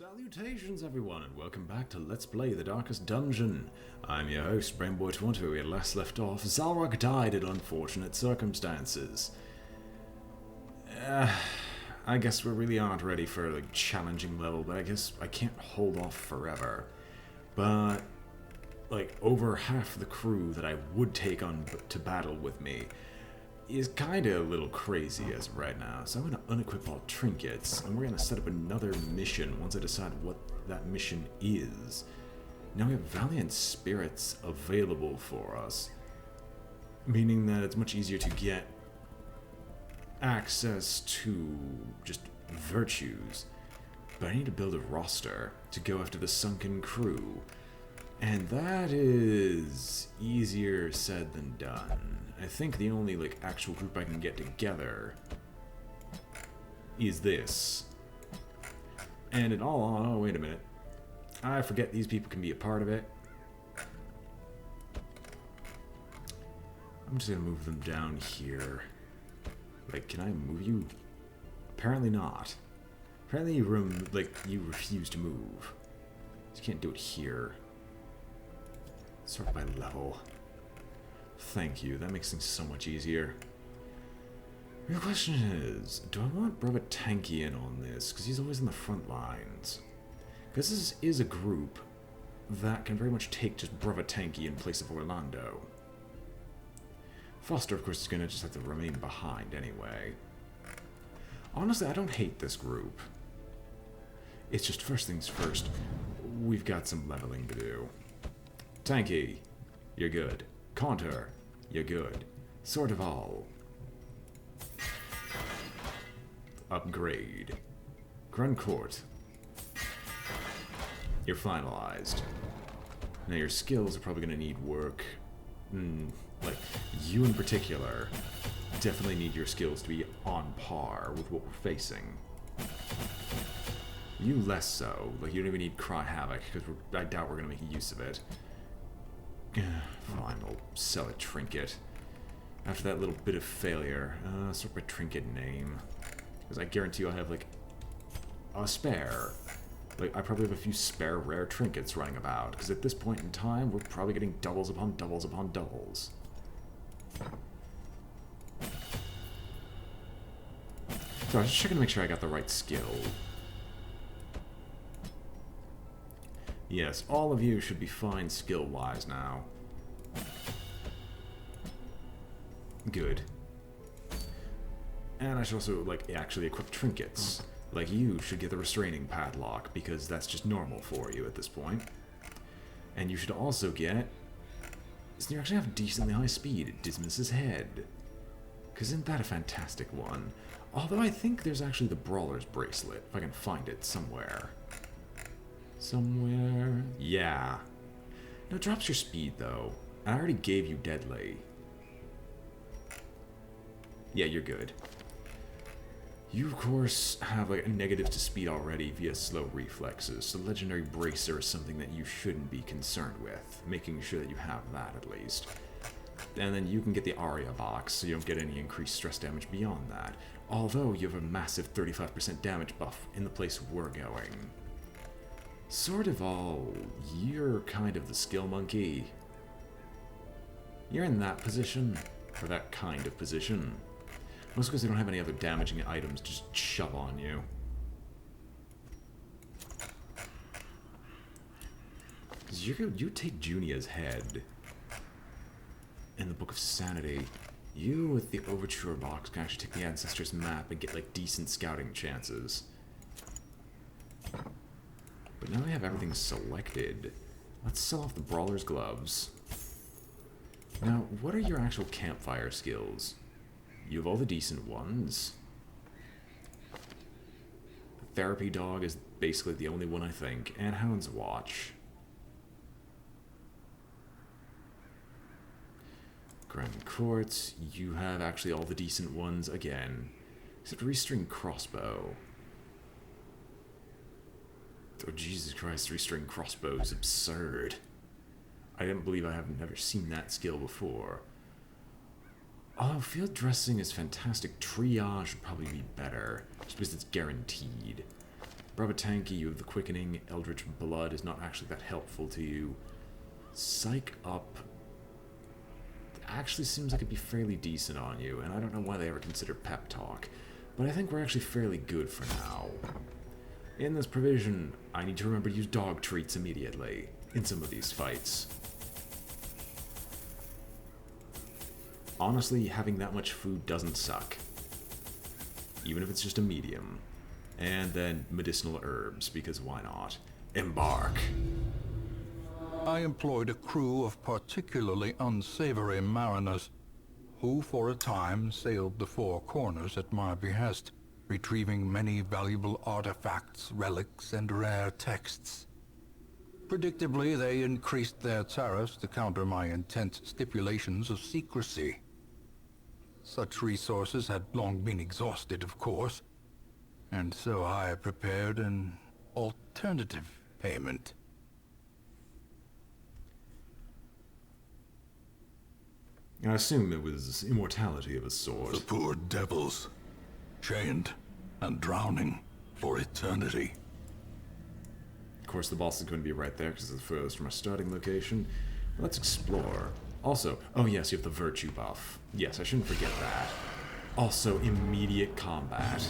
Salutations everyone and welcome back to Let's Play The Darkest Dungeon. I'm your host, BrainBoy. Where we had last left off, Zalrock died in unfortunate circumstances. I guess we really aren't ready for a challenging level, but I guess I can't hold off forever. But, over half the crew that I would take on to battle with me is kinda a little crazy as of right now, so I'm gonna unequip all trinkets, and we're gonna set up another mission once I decide what that mission is. Now we have Valiant Spirits available for us, meaning that it's much easier to get access to just virtues, but I need to build a roster to go after the sunken crew, and that is easier said than done. I think the only, actual group I can get together is this. And in all, oh, wait a minute. I forget these people can be a part of it. I'm just gonna move them down here. Can I move you? Apparently not. Apparently you refuse to move. You can't do it here. Sort by level. Thank you, that makes things so much easier. The question is, do I want Brother Tanky in on this? Because he's always in the front lines. Because this is a group that can very much take just Brother Tanky in place of Orlando. Foster, of course, is going to just have to remain behind anyway. Honestly, I don't hate this group. It's just first things first, we've got some leveling to do. Tanky, you're good. Contour, you're good. Sort of all. Upgrade. Gruncourt, you're finalized. Now your skills are probably going to need work. You in particular definitely need your skills to be on par with what we're facing. You less so. You don't even need Cry Havoc, because I doubt we're going to make use of it. Fine, I'll sell a trinket. After that little bit of failure, sort of a trinket name. Because I guarantee you I'll have, a spare. I probably have a few spare rare trinkets running about. Because at this point in time, we're probably getting doubles upon doubles upon doubles. So I was just checking to make sure I got the right skill. Yes, all of you should be fine skill-wise now. Good. And I should also, actually equip trinkets. You should get the restraining padlock, because that's just normal for you at this point. And you should also get... you actually have decently high speed, Dismas's Head. Because isn't that a fantastic one? Although I think there's actually the Brawler's Bracelet, if I can find it somewhere. Somewhere... yeah. No, it drops your speed, though. I already gave you Deadly. Yeah, you're good. You, of course, have, a negative to speed already via slow reflexes, so Legendary Bracer is something that you shouldn't be concerned with, making sure that you have that, at least. And then you can get the Aria box, so you don't get any increased stress damage beyond that, although you have a massive 35% damage buff in the place we're going. Sort of all, you're kind of the skill monkey. You're in that position, or that kind of position. Mostly because they don't have any other damaging items to just shove on you. Because you take Junia's head in the Book of Sanity. You, with the Overture box, can actually take the Ancestors map and get, decent scouting chances. But now we have everything selected. Let's sell off the Brawler's Gloves. Now, what are your actual campfire skills? You have all the decent ones. The Therapy Dog is basically the only one, I think, and Hound's Watch. Grand Courts, you have actually all the decent ones again. Except Restring Crossbow. Oh, Jesus Christ, Restring Crossbow is absurd. I didn't believe I have never seen that skill before. Oh, Field Dressing is fantastic. Triage would probably be better, just because it's guaranteed. Brabatanki, you have the quickening. Eldritch Blood is not actually that helpful to you. Psych Up actually seems like it'd be fairly decent on you, and I don't know why they ever consider Pep Talk, but I think we're actually fairly good for now. In this provision, I need to remember to use dog treats immediately in some of these fights. Honestly, having that much food doesn't suck. Even if it's just a medium. And then medicinal herbs, because why not? Embark! I employed a crew of particularly unsavory mariners, who for a time sailed the four corners at my behest, retrieving many valuable artifacts, relics, and rare texts. Predictably, they increased their tariffs to counter my intense stipulations of secrecy. Such resources had long been exhausted, of course, and so I prepared an alternative payment. I assume it was immortality of a sort. The poor devils, chained and drowning for eternity. Of course, the boss is going to be right there because it's the furthest from our starting location. Let's explore. Also, oh yes, you have the virtue buff. Yes, I shouldn't forget that. Also, immediate combat.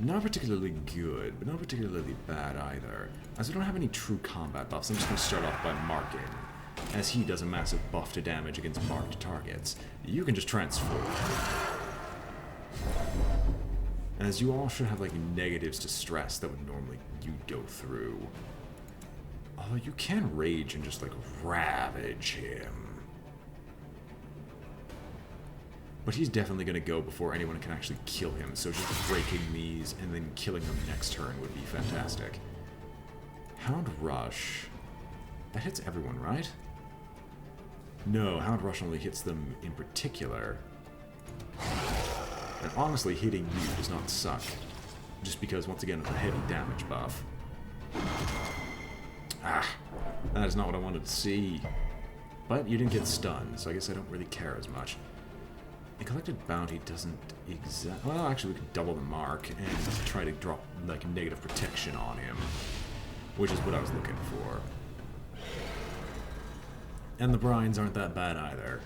Not particularly good, but not particularly bad either. As we don't have any true combat buffs, I'm just going to start off by marking. As he does a massive buff to damage against marked targets, you can just transform. As you all should have like negatives to stress that would normally you'd go through. Although you can rage and just like ravage him. But he's definitely going to go before anyone can actually kill him, so just breaking these and then killing them next turn would be fantastic. Hound Rush. That hits everyone, right? No, Hound Rush only hits them in particular. And honestly, hitting you does not suck. Just because, once again, of the heavy damage buff. Ah, that is not what I wanted to see. But you didn't get stunned, so I guess I don't really care as much. A collected bounty doesn't exactly... Well, actually, we could double the mark and try to drop, like, negative protection on him. Which is what I was looking for. And the brines aren't that bad either.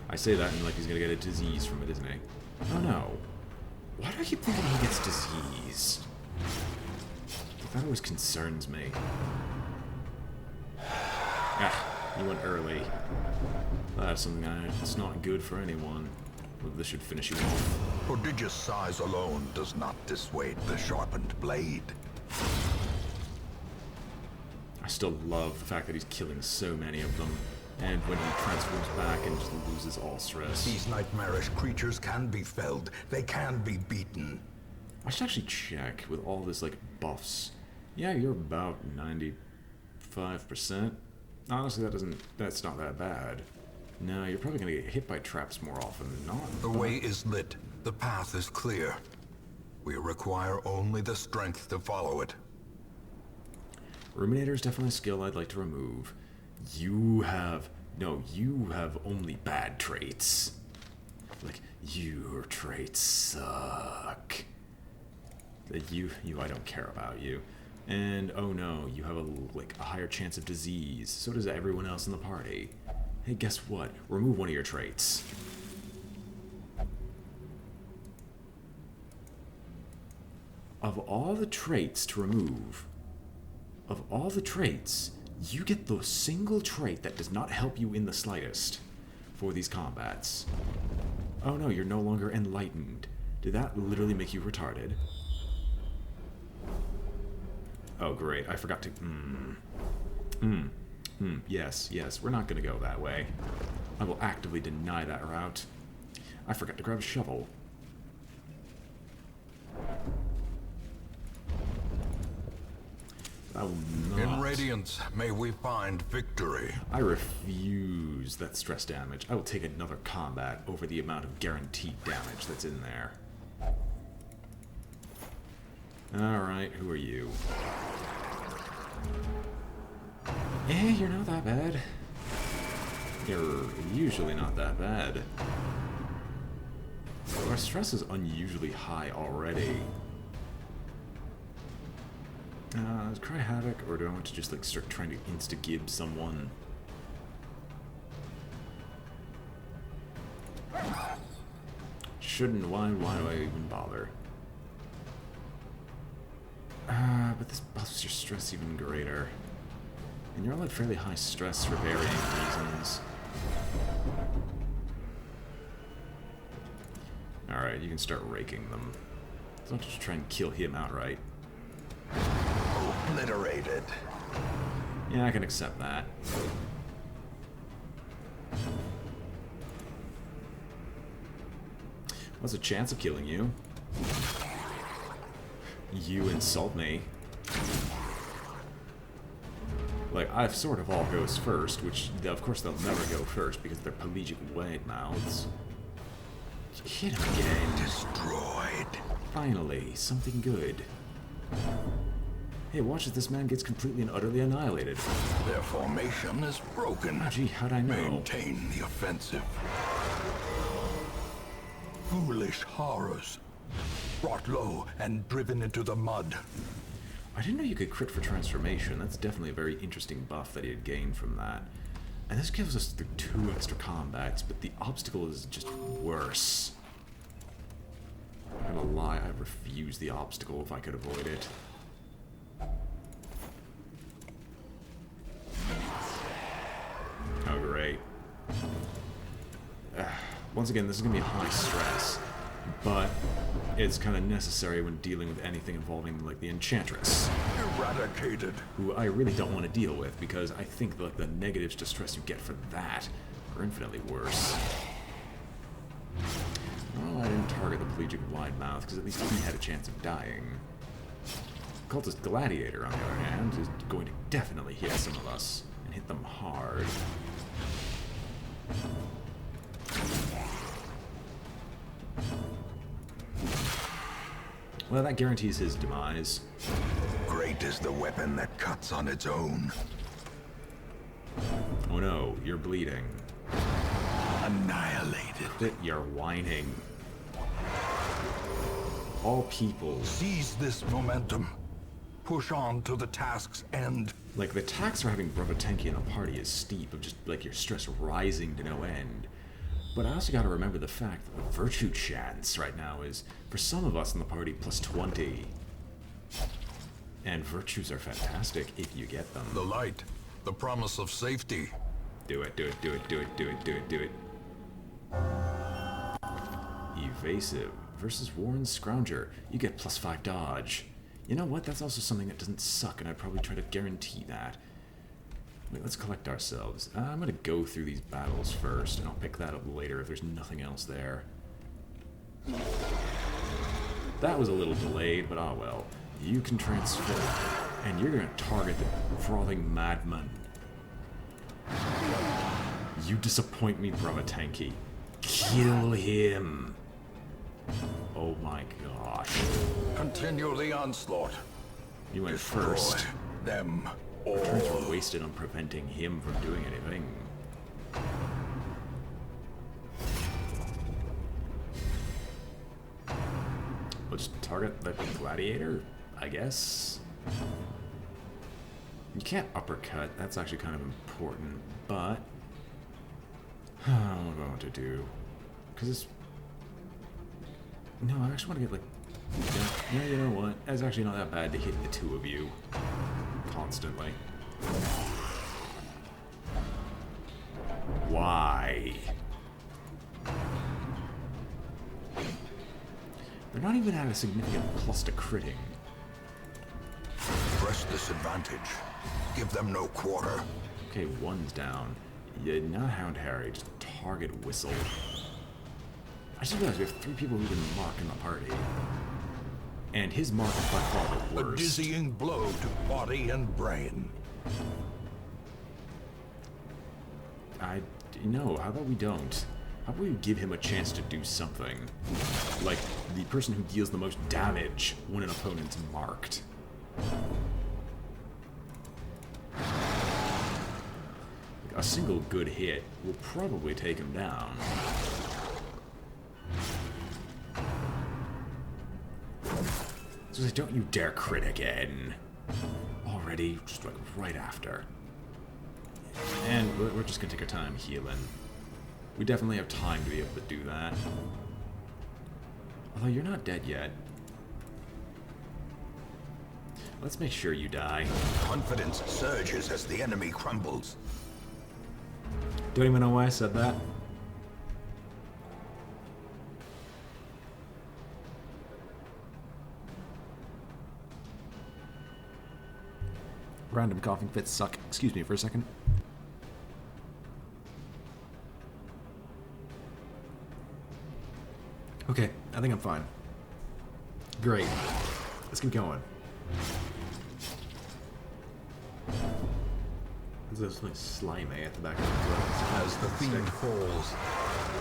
I say that and like he's gonna get a disease from it, isn't he? Oh no. Why do I keep thinking he gets disease? That always concerns me. Ah, you went early. That's something that's not good for anyone. Well, this should finish you off. Prodigious size alone does not dissuade the sharpened blade. I still love the fact that he's killing so many of them, and when he transforms back and just loses all stress. These nightmarish creatures can be felled. They can be beaten. I should actually check with all this, like, buffs. Yeah, you're about 95%. Honestly, that's not that bad. No, you're probably gonna get hit by traps more often than not. The way is lit. The path is clear. We require only the strength to follow it. Ruminator is definitely a skill I'd like to remove. You have only bad traits. Like, your traits suck. I don't care about you. And, oh no, you have a higher chance of disease. So does everyone else in the party. Hey, guess what? Remove one of your traits. Of all the traits to remove, you get the single trait that does not help you in the slightest for these combats. Oh no, you're no longer enlightened. Did that literally make you retarded? Oh great, I forgot to... Yes, we're not gonna go that way. I will actively deny that route. I forgot to grab a shovel. I will not. In Radiance, may we find victory. I refuse that stress damage. I will take another combat over the amount of guaranteed damage that's in there. Alright, who are you? You're not that bad. You're usually not that bad. our stress is unusually high already. Does Cry Havoc, or do I want to just like start trying to insta-gib someone? Shouldn't, why do I even bother? But this buffs your stress even greater. And you're all at fairly high stress for varying reasons. Alright, you can start raking them. Don't just try and kill him outright. Obliterated. Yeah, I can accept that. What's the chance of killing you? You insult me. Like, I've sort of all goes first, which, of course, they'll never go first because they're pelagic wide mouths. Hit him again. Destroyed. Finally, something good. Hey, watch as this man gets completely and utterly annihilated. Their formation is broken. Oh, gee, how'd I know? Maintain the offensive. Foolish horrors. Brought low and driven into the mud. I didn't know you could crit for transformation. That's definitely a very interesting buff that he had gained from that. And this gives us the 2 extra combats, but the obstacle is just worse. I'm not gonna lie, I refuse the obstacle if I could avoid it. Oh, great. Once again, this is gonna be high stress, but it's kind of necessary when dealing with anything involving, like, the Enchantress. Eradicated. Who I really don't want to deal with, because I think like the negatives to stress you get for that are infinitely worse. Well, I didn't target the pelagic wide mouth, because at least he had a chance of dying. Cultist Gladiator, on the other hand, is going to definitely hit some of us, and hit them hard. Well, that guarantees his demise. Great is the weapon that cuts on its own. Oh no, you're bleeding. Annihilated. That you're whining. All people. Seize this momentum. Push on to the task's end. Like, the tax for having Bravotenki in a party is steep, of just, like, your stress rising to no end. But I also gotta remember the fact that the virtue chance right now is, for some of us in the party, plus 20. And virtues are fantastic if you get them. The light. The promise of safety. Do it, do it, do it, do it, do it, do it, do it. Evasive versus Warren Scrounger. You get plus 5 dodge. You know what? That's also something that doesn't suck, and I'd probably try to guarantee that. Wait, let's collect ourselves. I'm gonna go through these battles first, and I'll pick that up later if there's nothing else there. That was a little delayed, but ah well. You can transfer, and you're gonna target the frothing madman. You disappoint me, Bravotenki. Kill him. Oh my gosh. Continue the onslaught. You went Destroy first. them all. Turns were wasted on preventing him from doing anything. We'll just target the gladiator, I guess. You can't uppercut, that's actually kind of important, but I don't know what to do. Because it's... No, I actually want to get like... Yeah, you know what? It's actually not that bad to hit the 2 of you constantly. Why? They're not even at a significant plus to critting. Press this advantage. Give them no quarter. Okay, 1's down. Yeah, not Hound Harry, just target Whistle. I just realized we have 3 people who can mark in the party. And his mark is by far the A worst. dizzying blow to body and brain. No, how about we don't? How about we give him a chance to do something? Like, the person who deals the most damage when an opponent's marked. Like, a single good hit will probably take him down. So don't you dare crit again. Already, just like right after. And we're just gonna take our time healing. We definitely have time to be able to do that. Although you're not dead yet. Let's make sure you die. Confidence surges as the enemy crumbles. Don't even know why I said that. Random coughing fits suck. Excuse me for a second. Okay, I think I'm fine. Great. Let's keep going. There's something slimy at the back of the throat. As the fiend falls,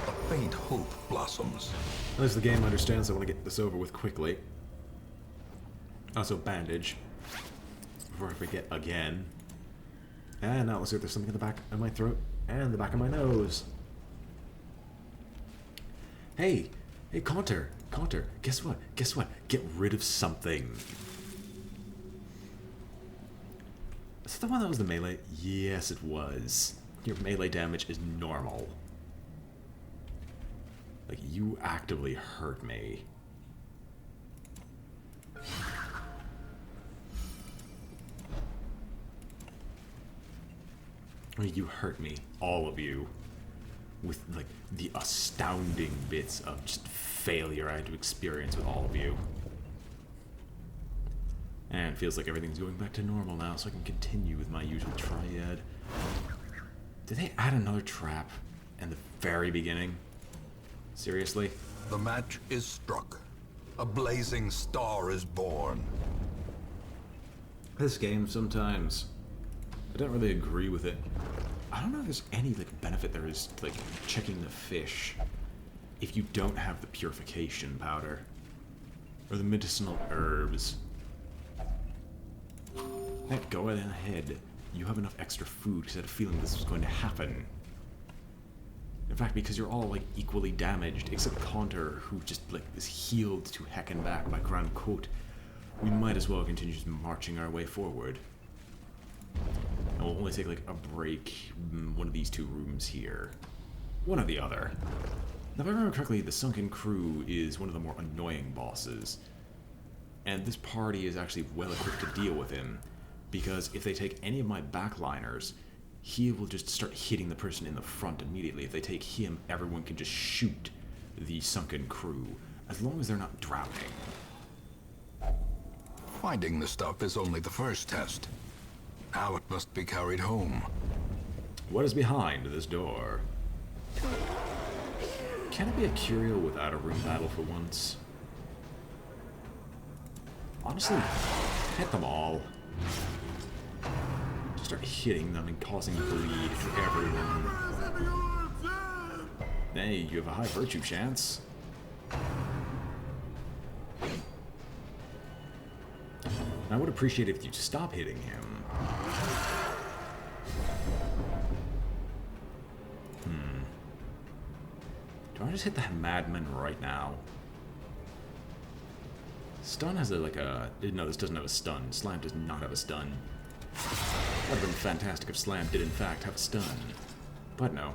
a faint hope blossoms. At least the game understands I want to get this over with quickly. Also, bandage. Before I forget again. And now let's see if there's something in the back of my throat and the back of my nose. Hey! Hey, Counter! Counter! Guess what? Guess what? Get rid of something. Is that the one that was the melee? Yes, it was. Your melee damage is normal. Like, you actively hurt me. I mean, you hurt me, all of you, with like the astounding bits of just failure I had to experience with all of you. And it feels like everything's going back to normal now, so I can continue with my usual triad. Did they add another trap in the very beginning? Seriously? The match is struck. A blazing star is born. This game, sometimes, I don't really agree with it. I don't know if there's any like benefit there is to, like, checking the fish if you don't have the purification powder or the medicinal herbs. Heck, go ahead. You have enough extra food because I had a feeling this was going to happen. In fact, because you're all like equally damaged, except Conter, who just like is healed to heck and back by Grand Coat, we might as well continue just marching our way forward. And we'll only take like a break in one of these two rooms here. One or the other. Now, if I remember correctly, the Sunken Crew is one of the more annoying bosses. And this party is actually well equipped to deal with him, because if they take any of my backliners, he will just start hitting the person in the front immediately. If they take him, everyone can just shoot the Sunken Crew, as long as they're not drowning. Finding the stuff is only the first test. Now it must be carried home. What is behind this door? Can it be a curio without a room battle for once? Honestly, hit them all. Just start hitting them and causing bleed to everyone. Hey, you have a high virtue chance. I would appreciate it if you'd stop hitting him. Do I just hit the madman right now? Stun has no, this doesn't have a stun. Slam does not have a stun. Would have been fantastic if Slam did in fact have a stun. But no.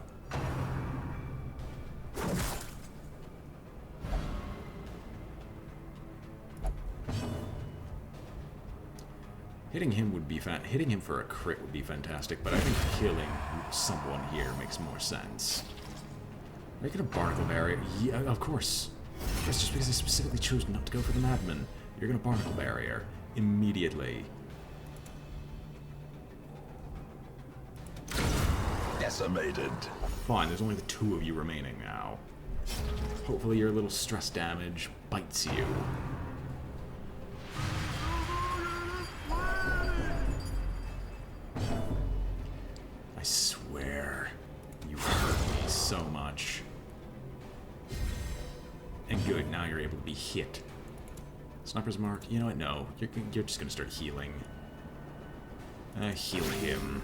Hitting him for a crit would be fantastic, but I think killing someone here makes more sense. Make it a barnacle barrier. Yeah, of course. That's just because I specifically chose not to go for the madman. You're gonna barnacle barrier immediately. Decimated. Fine, there's only the two of you remaining now. Hopefully your little stress damage bites you. I swear, you hurt me so much. And good, now you're able to be hit. Sniper's mark, you know what, no. You're just gonna start healing. Heal him.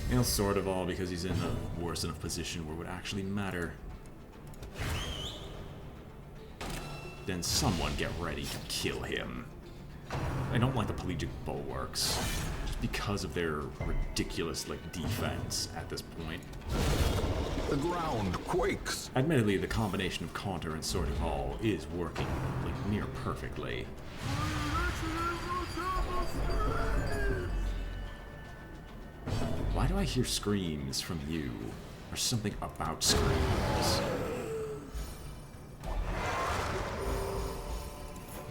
You know, sort of all, because he's in a worse enough position where it would actually matter. then someone get ready to kill him. I don't like the pelagic bulwarks, just because of their ridiculous, like, defense at this point. The ground quakes. Admittedly, the combination of counter and sword of all is working, like, near perfectly. Why do I hear screams from you? Or something about screams?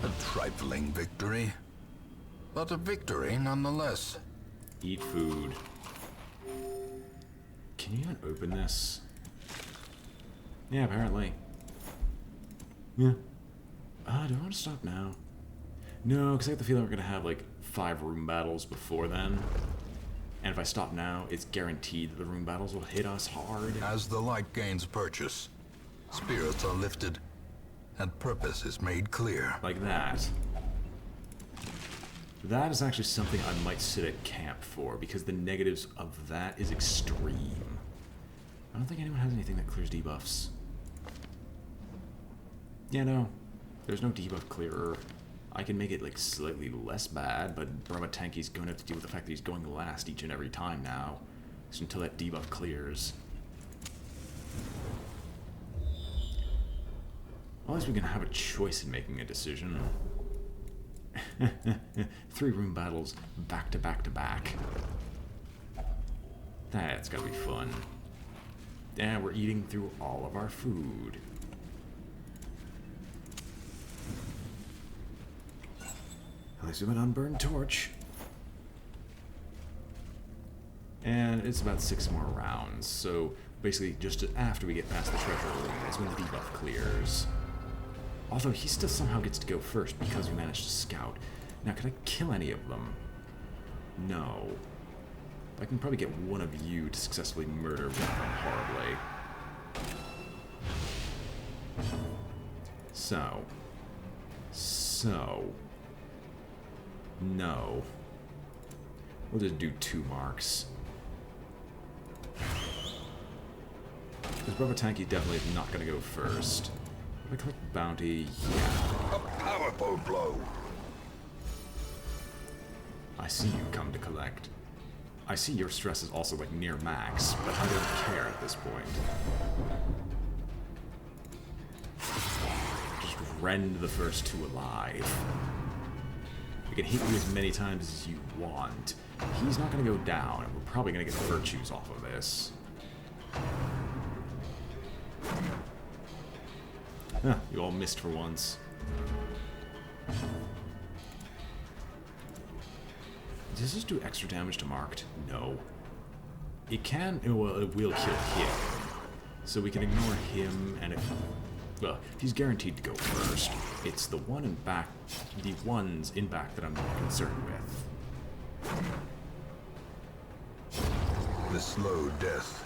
A trifling victory, but a victory nonetheless. Eat food. Can you even open this? Yeah, apparently. Yeah. Do I want to stop now? No, because I have the feeling we're going to have, like, 5 room battles before then. And if I stop now, it's guaranteed that the room battles will hit us hard. As the light gains purchase, spirits are lifted, and purpose is made clear. Like that. That is actually something I might sit at camp for, because the negatives of that is extreme. I don't think anyone has anything that clears debuffs. Yeah, no. There's no debuff clearer. I can make it, like, slightly less bad, but Brahmatanki's going to have to deal with the fact that he's going last each and every time now. Just until that debuff clears. At least we can have a choice in making a decision. 3 room battles back to back to back. That's gotta be fun. And we're eating through all of our food. At least we have an unburned torch. And it's about 6 more rounds, so basically just after we get past the treasure room is when the debuff clears. Although he still somehow gets to go first because we managed to scout. Now, can I kill any of them? No. I can probably get one of you to successfully murder one of them horribly. So. No. We'll just do 2 marks. Because Brahmatanki definitely is not going to go first. If I click bounty, yeah. A powerful blow. I see you come to collect. I see your stress is also like near max, but I don't care at this point. Just rend the first 2 alive. You can hit you as many times as you want. He's not going to go down, and we're probably going to get virtues off of this. Huh, you all missed for once. Does this do extra damage to marked? No. It can, well, it will kill him. So we can ignore him, and well, he's guaranteed to go first. It's the one in back, the ones in back that I'm more concerned with. The slow death.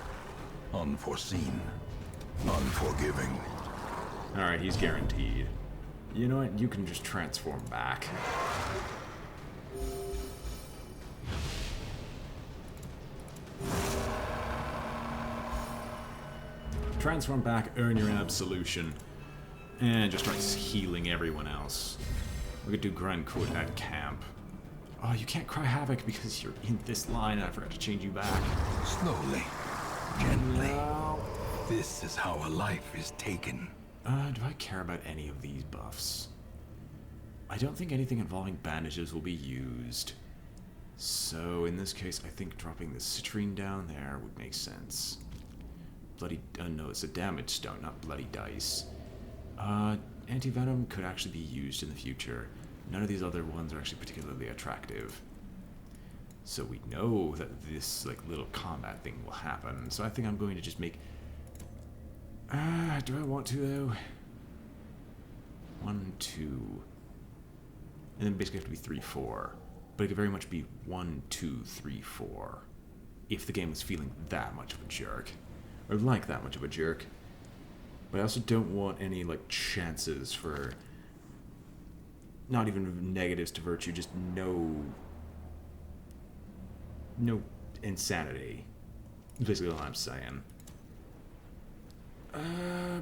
Unforeseen. Unforgiving. Alright, he's guaranteed. You know what? You can just transform back. Transform back, earn your absolution. And just start healing everyone else. We could do Grand Court at camp. Oh, you can't cry havoc because you're in this line and I forgot to change you back. Slowly, gently. No. This is how a life is taken. Do I care about any of these buffs? I don't think anything involving bandages will be used. So, in this case, I think dropping the citrine down there would make sense. Bloody... no, it's a damage stone, not bloody dice. Anti-venom could actually be used in the future. None of these other ones are actually particularly attractive. So we know that this, like, little combat thing will happen. So I think I'm going to just make... do I want to, though? 1, 2... And then basically have to be 3, 4. But it could very much be 1, 2, 3, 4. If the game was feeling that much of a jerk. Or like that much of a jerk. But I also don't want any, like, chances for... Not even negatives to virtue, just no insanity. That's basically all I'm saying.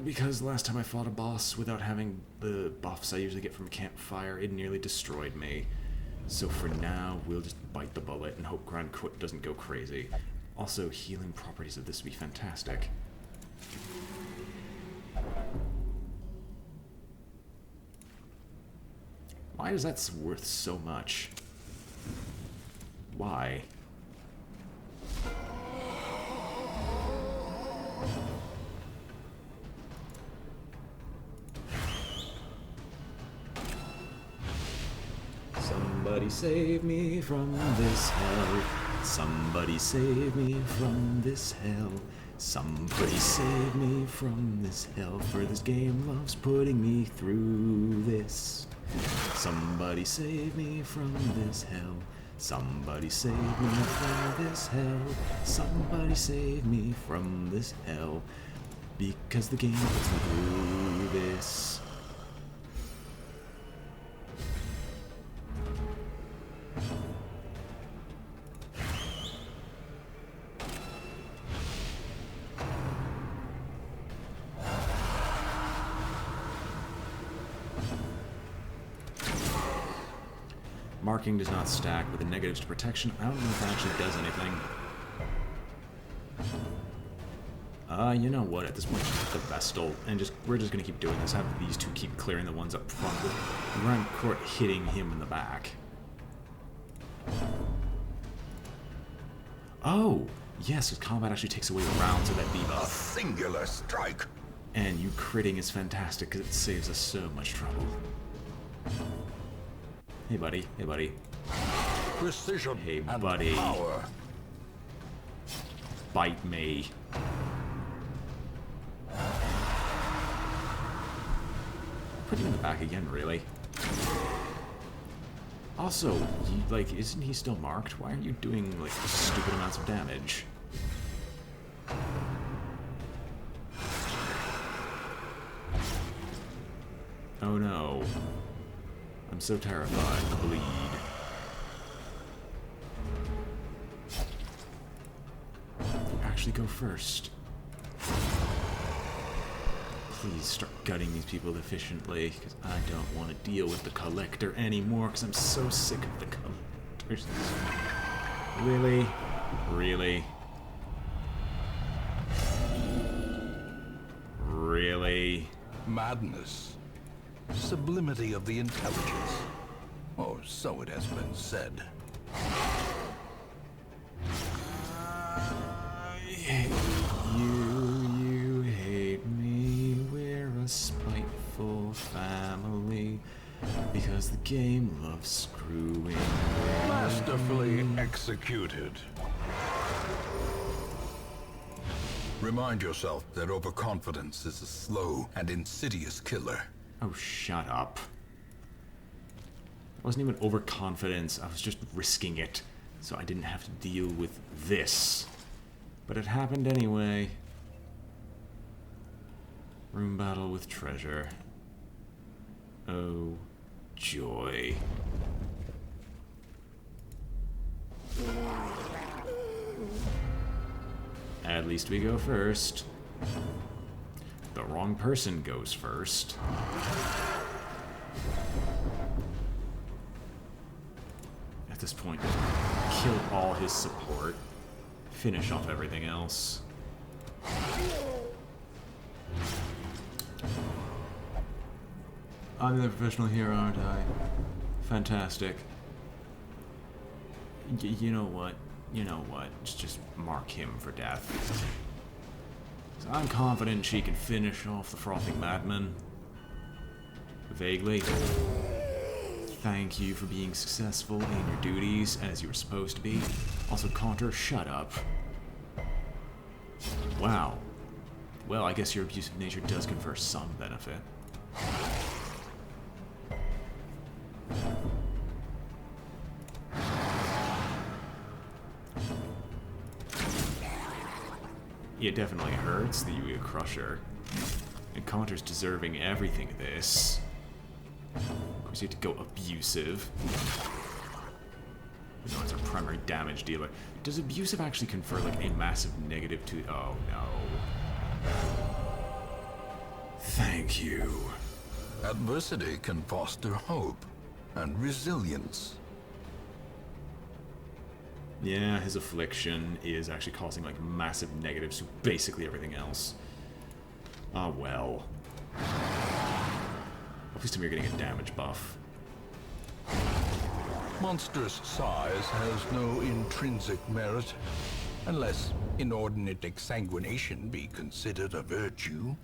Because last time I fought a boss without having the buffs I usually get from campfire, it nearly destroyed me. So for now, we'll just bite the bullet and hope Grand Quit doesn't go crazy. Also, healing properties of this would be fantastic. Why is that worth so much? Why? Somebody save me from this hell. Somebody save me from this hell. Somebody save me from this hell. For this game loves putting me through this. Somebody save me from this hell. Somebody save me from this hell. Somebody save me from this hell. Because the game puts me through this. Marking does not stack with the negatives to protection. I don't know if that actually does anything. You know what? At this point, just the Vestal, and we're just gonna keep doing this. Have these two keep clearing the ones up front with Grand Court hitting him in the back. Oh, yes, his combat actually takes away rounds of that A debuff. singular strike. And you critting is fantastic because it saves us so much trouble. Hey, buddy. Hey, buddy. Precision Hey, and buddy. power. Bite me. Put him in the back again, really. Also, isn't he still marked? Why are you doing, stupid amounts of damage? Oh no. I'm so terrified to bleed. Actually go first. Please start gutting these people efficiently, because I don't want to deal with the collector anymore, because I'm so sick of the collectors. Really? Really? Really? Madness. Sublimity of the intelligence. Or so it has been said. I hate you hate me, we're a spiteful family, because the game loves screwing. Masterfully executed. Remind yourself that overconfidence is a slow and insidious killer. Oh, shut up. It wasn't even overconfidence, I was just risking it, so I didn't have to deal with this. But it happened anyway. Room battle with treasure. Oh, joy. At least we go first. The wrong person goes first. At this point, kill all his support. Finish off everything else. I'm the professional hero, aren't I? Fantastic. You know what? You know what? Just mark him for death. I'm confident she can finish off the frothing madman. Vaguely. Thank you for being successful in your duties as you were supposed to be. Also, Conter, shut up. Wow. Well, I guess your abusive nature does confer some benefit. It definitely hurts that you get Crusher. And Conter's deserving everything of this. Of course, you have to go abusive. No, it's our primary damage dealer. Does abusive actually confer, a massive negative to... Oh, no. Thank you. Adversity can foster hope and resilience. Yeah, his affliction is actually causing like massive negatives to basically everything else. Ah, well. At least you're getting a damage buff. Monstrous size has no intrinsic merit, unless inordinate exsanguination be considered a virtue.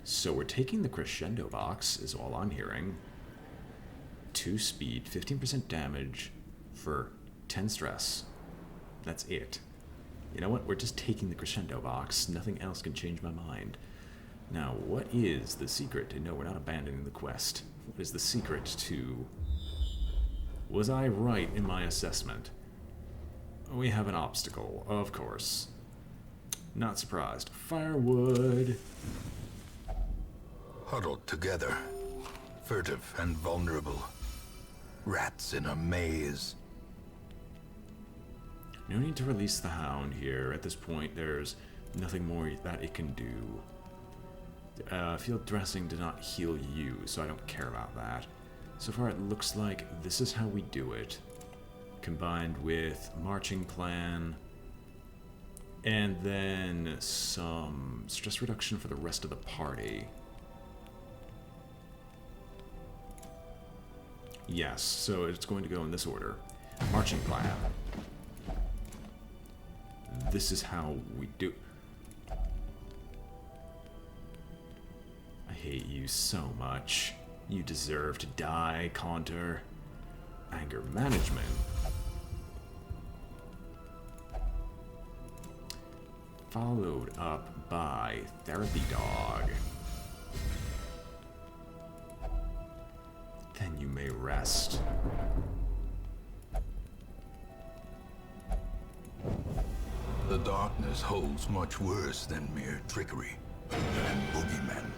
So we're taking the crescendo box, is all I'm hearing. 2 speed, 15% damage for 10 stress. That's it. You know what? We're just taking the crescendo box. Nothing else can change my mind. Now, what is the secret? No, we're not abandoning the quest. What is the secret to... Was I right in my assessment? We have an obstacle, of course. Not surprised. Firewood. Huddled together, furtive and vulnerable. Rats in a maze. No need to release the hound here. At this point, there's nothing more that it can do. Field dressing does not heal you, so I don't care about that. So far, it looks like this is how we do it. Combined with marching plan, and then some stress reduction for the rest of the party. Yes, so it's going to go in this order. Marching plan. This is how we do... I hate you so much. You deserve to die, Conter. Anger management. Followed up by Therapy Dog. Then you may rest. The darkness holds much worse than mere trickery and boogeymen.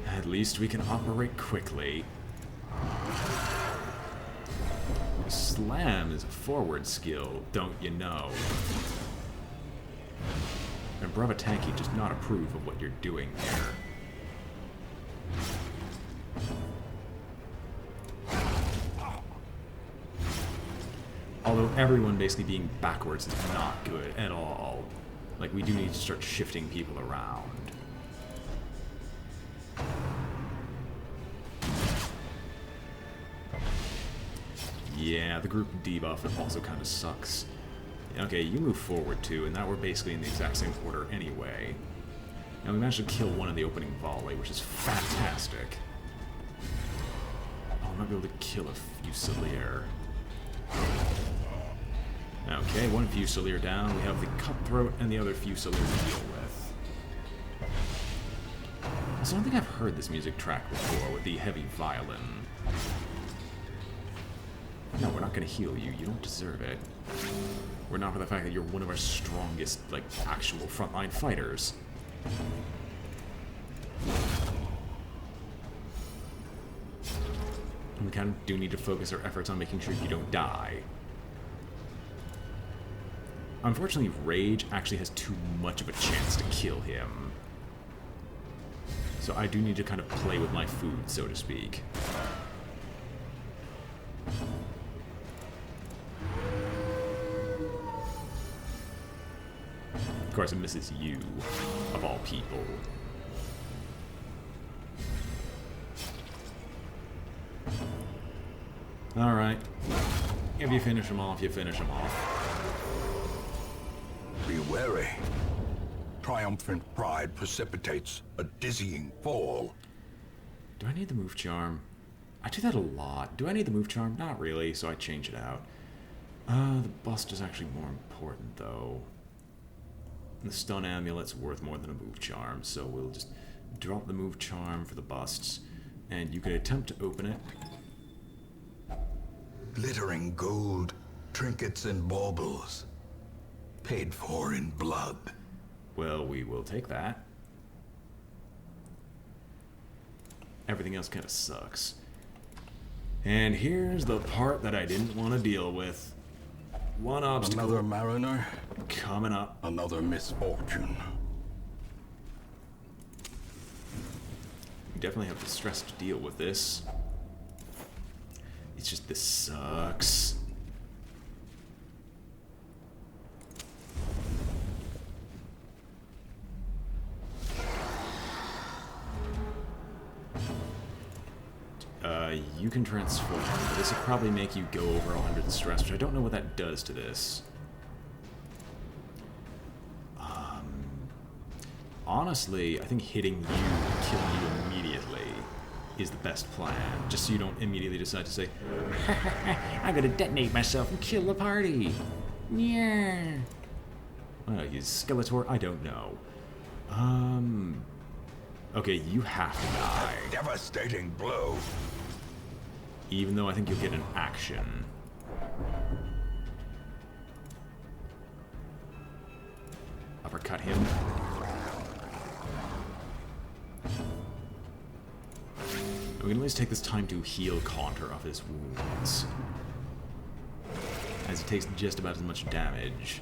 At least we can operate quickly. Slam is a forward skill, don't you know? And Bravatanki does not approve of what you're doing here. Although everyone basically being backwards is not good at all. Like, we do need to start shifting people around. Yeah, the group debuff also kind of sucks. Okay, you move forward too, and now we're basically in the exact same order anyway. Now we managed to kill one in the opening volley, which is fantastic. Oh, I might be able to kill a Fusilier. Okay, one Fusilier down. We have the Cutthroat and the other Fusilier to deal with. Also, I don't think I've heard this music track before with the heavy violin. No, we're not going to heal you. You don't deserve it. We're not for the fact that you're one of our strongest, like, actual frontline fighters. And we kind of do need to focus our efforts on making sure you don't die. Unfortunately, Rage actually has too much of a chance to kill him. So I do need to kind of play with my food, so to speak. Of course, it misses you, of all people. Alright. If you finish them off, you finish them off. Be wary. Triumphant pride precipitates a dizzying fall. Do I need the move charm? I do that a lot. Do I need the move charm? Not really, so I change it out. The bust is actually more important, though. The stun amulet's worth more than a move charm, so we'll just drop the move charm for the busts, and you can attempt to open it. Glittering gold, trinkets and baubles, paid for in blood. Well, we will take that. Everything else kind of sucks. And here's the part that I didn't want to deal with. One obstacle Another mariner, coming up. another misfortune. definitely have the stress to deal with this. It's just, this sucks. You can transform, but this will probably make you go over 100 stress, which I don't know what that does to this. Honestly, I think hitting you and killing you immediately is the best plan. Just so you don't immediately decide to say, I'm gonna detonate myself and kill the party. Yeah. Well, he's Skeletor? I don't know. Okay, you have to die. Devastating blow. Even though I think you'll get an action. Uppercut him. We can at least take this time to heal Contour of his wounds, as he takes just about as much damage.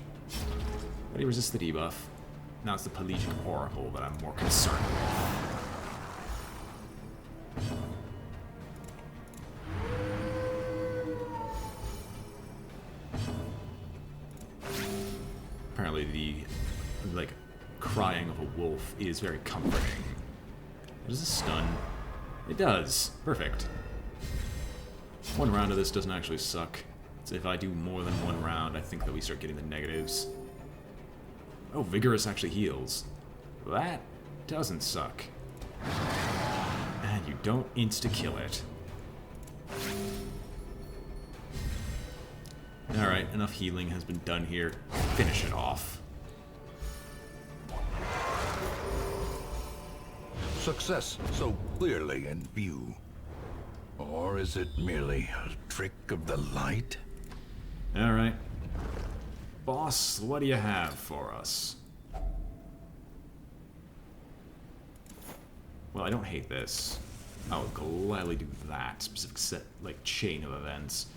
But he resists the debuff. Now it's the Pelagic Oracle that I'm more concerned with. Apparently the, like, crying of a wolf is very comforting. Does this stun? It does. Perfect. One round of this doesn't actually suck. So if I do more than one round, I think that we start getting the negatives. Oh, Vigorous actually heals. That doesn't suck. And you don't insta-kill it. Alright, enough healing has been done here. Finish it off. Success so clearly in view. Or is it merely a trick of the light? Alright. Boss, what do you have for us? Well, I don't hate this. I would gladly do that specific set, like, chain of events.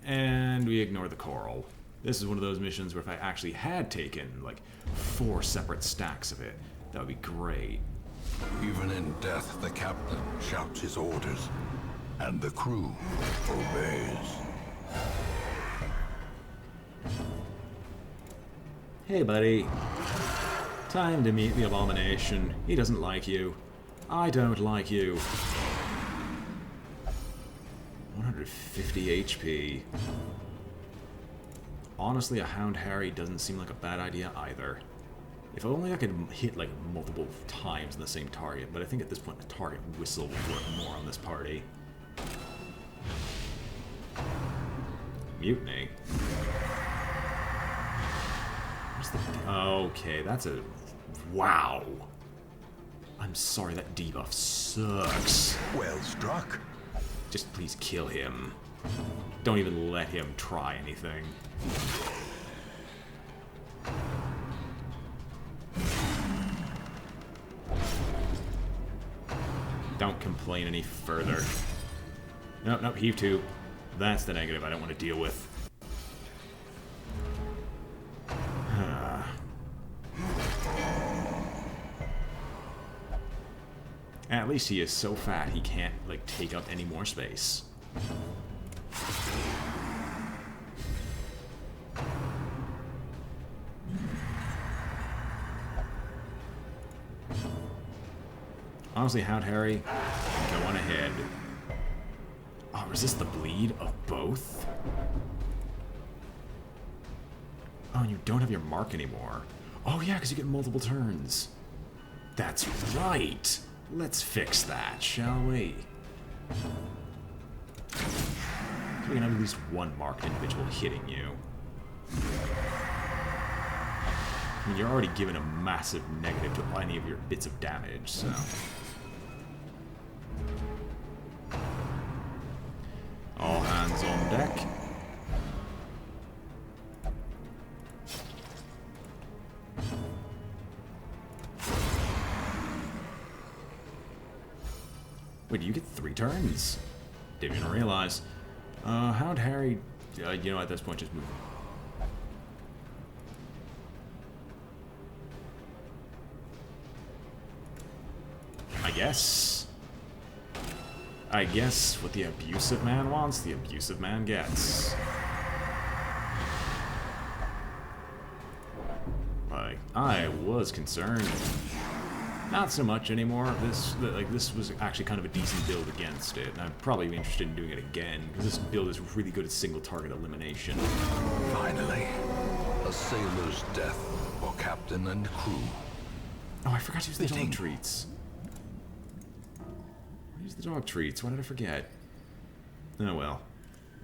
And we ignore the coral. This is one of those missions where if I actually had taken, like, 4 separate stacks of it, that would be great. Even in death, the captain shouts his orders, and the crew obeys. Hey, buddy. Time to meet the Abomination. He doesn't like you. I don't like you. 150 HP. Honestly, a Hound Harry doesn't seem like a bad idea either. If only I could hit, like, multiple times in the same target, but I think at this point the target whistle would work more on this party. Mutiny. Where's the... Okay, that's a... Wow. I'm sorry, that debuff sucks. Well struck. Just please kill him. Don't even let him try anything. Don't complain any further. Nope, nope, heave 2. That's the negative I don't want to deal with. At least he is so fat he can't, like, take up any more space. Honestly, Hound Harry, go on ahead. Oh, resist the bleed of both? Oh, and you don't have your mark anymore. Oh yeah, because you get multiple turns. That's right! Let's fix that, shall we? We can have at least one marked individual hitting you. I mean, you're already given a massive negative to any of your bits of damage, so... All hands on deck. Wait, you get 3 turns? Didn't even realize. Hound Harry, you know, at this point, just move. I guess. I guess what the abusive man wants, the abusive man gets. Like, I was concerned. Not so much anymore. This was actually kind of a decent build against it, and I'd probably be interested in doing it again, because this build is really good at single target elimination. Finally, a sailor's death for captain and crew. Oh, I forgot to use the dog treats. Use the dog treats. Why did I forget? Oh well.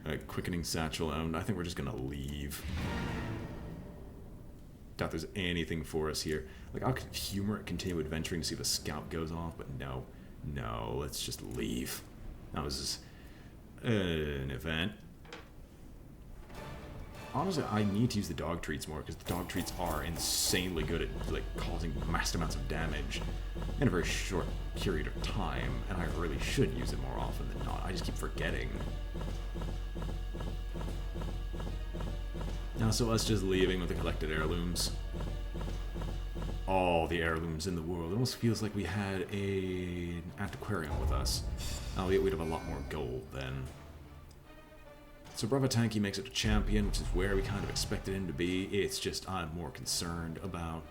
A quickening satchel owned. I think we're just gonna leave. Doubt there's anything for us here. Like, I'll humor it, continue adventuring to see if a scout goes off, but no. No, let's just leave. That was an event. Honestly, I need to use the dog treats more, because the dog treats are insanely good at, like, causing massive amounts of damage in a very short period of time, and I really should use it more often than not. I just keep forgetting. Now, so us just leaving with the collected heirlooms. All the heirlooms in the world. It almost feels like we had an antiquarian with us. Albeit we'd have a lot more gold then. So Bravatanki makes it to champion, which is where we kind of expected him to be. It's just I'm more concerned about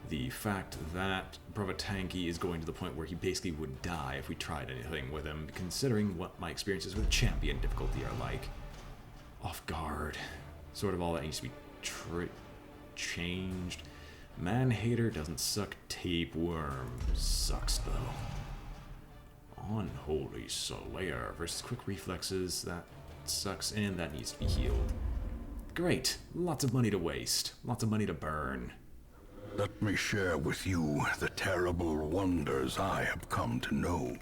the fact that Bravatanki is going to the point where he basically would die if we tried anything with him, considering what my experiences with champion difficulty are like. Off guard. Sort of all that needs to be changed. Man-hater doesn't suck. Tapeworm sucks, though. Unholy Slayer versus quick reflexes. That sucks, and that needs to be healed. Great. Lots of money to waste. Lots of money to burn. Let me share with you the terrible wonders I have come to know.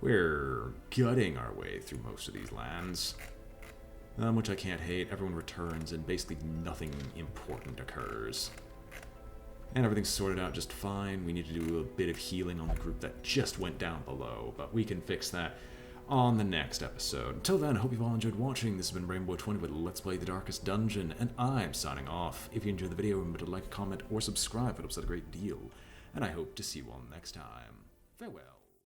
We're gutting our way through most of these lands. Which I can't hate. Everyone returns, and basically nothing important occurs. And everything's sorted out just fine. We need to do a bit of healing on the group that just went down below, but we can fix that on the next episode. Until then, I hope you've all enjoyed watching. This has been BrainBoy 20 with Let's Play The Darkest Dungeon, and I'm signing off. If you enjoyed the video, remember to like, comment, or subscribe. It helps out a great deal. And I hope to see you all next time. Farewell.